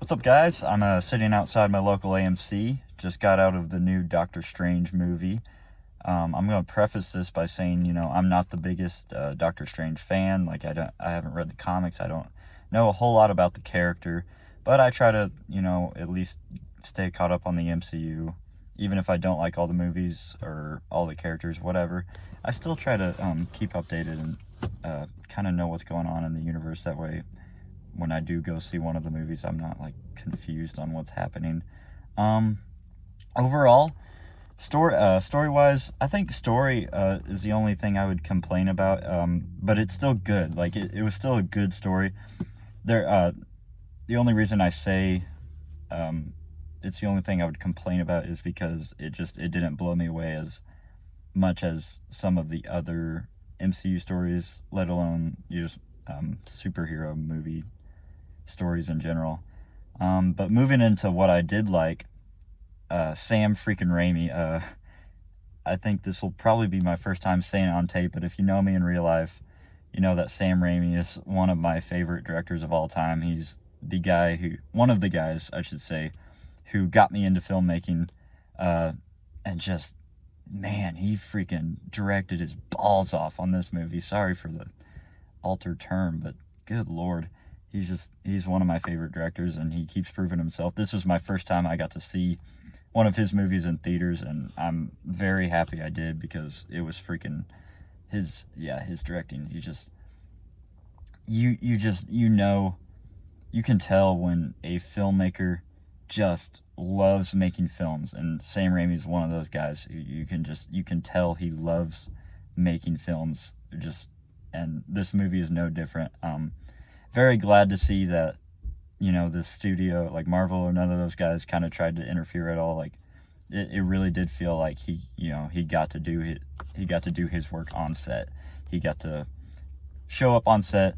What's up, guys? I'm sitting outside my local AMC. Just got out of the new Doctor Strange movie. I'm going to preface this by saying, I'm not the biggest Doctor Strange fan. Like, I haven't read the comics. I don't know a whole lot about the character, but I try to, at least stay caught up on the MCU. Even if I don't like all the movies or all the characters, whatever, I still try to keep updated and kind of know what's going on in the universe. That way, when I do go see one of the movies, I'm not like confused on what's happening. Um, Overall, story wise, I think story is the only thing I would complain about. But it's still good. Like it was still a good story. The only reason I say it's the only thing I would complain about is because it didn't blow me away as much as some of the other MCU stories, let alone superhero movie stories in general. But moving into what I did like, Sam freaking Raimi. I think this will probably be my first time saying it on tape, but if you know me in real life, you know that Sam Raimi is one of my favorite directors of all time. He's one of the guys, I should say, who got me into filmmaking, and just, man, he freaking directed his balls off on this movie. Sorry for the altered term, but good Lord. He's one of my favorite directors, and he keeps proving himself. This was my first time I got to see one of his movies in theaters, and I'm very happy I did, because it was freaking his directing. You can tell when a filmmaker just loves making films, and Sam Raimi is one of those guys who you can tell he loves making films. And this movie is no different. Very glad to see that, the studio, like Marvel or none of those guys, kind of tried to interfere at all. Like, it really did feel like he got to do his work on set. He got to show up on set,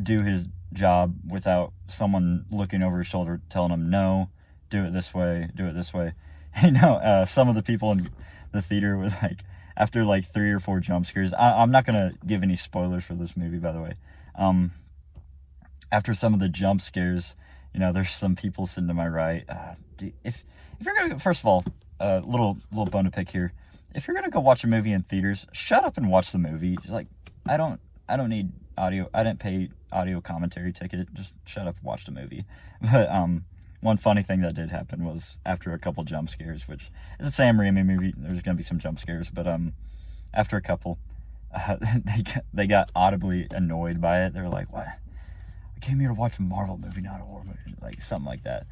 do his job without someone looking over his shoulder telling him, no, do it this way. Some of the people in the theater were like, after like 3 or 4 jump scares, I'm not gonna give any spoilers for this movie, by the way. After some of the jump scares, there's some people sitting to my right. If you're gonna, first of all, little bone to pick here. If you're gonna go watch a movie in theaters, shut up and watch the movie. Like, I don't need audio. I didn't pay audio commentary ticket. Just shut up and watch the movie. But one funny thing that did happen was, after a couple jump scares, which is a Sam Raimi movie, there's gonna be some jump scares, but after a couple, they got audibly annoyed by it. They were like, "What? I came here to watch a Marvel movie, not a horror movie," like something like that,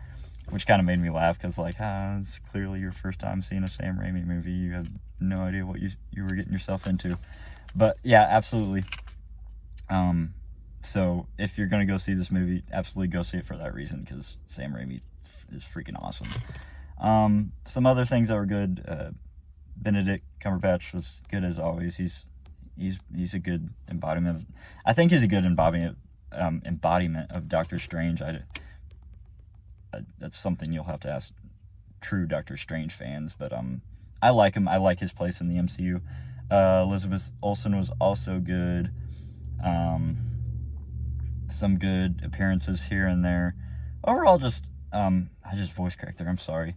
which kind of made me laugh, because like, it's clearly your first time seeing a Sam Raimi movie. You have no idea what you were getting yourself into. But yeah, absolutely. So if you're gonna go see this movie, absolutely go see it for that reason, because Sam Raimi is freaking awesome. Some other things that were good. Benedict Cumberbatch was good as always. He's a good embodiment. I think he's a good embodiment of Doctor Strange. That's something you'll have to ask true Doctor Strange fans. But I like him. I like his place in the MCU. Elizabeth Olsen was also good. Some good appearances here and there. Overall, I just voice cracked there. I'm sorry.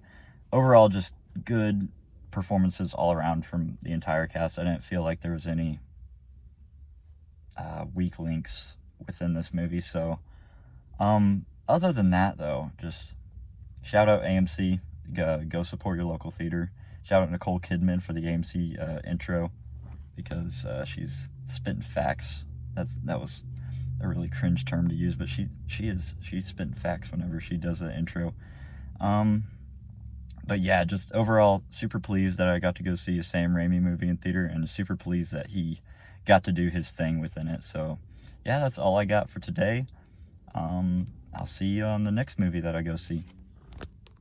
Overall, just good performances all around from the entire cast. I didn't feel like there was any weak links within this movie. So, other than that, though, just shout out AMC. Go support your local theater. Shout out Nicole Kidman for the AMC intro, because she's spitting facts. That was a really cringe term to use, but she's spitting facts whenever she does the intro. But yeah, just overall super pleased that I got to go see a Sam Raimi movie in theater, and super pleased that he got to do his thing within it. So yeah, that's all I got for today. I'll see you on the next movie that I go see.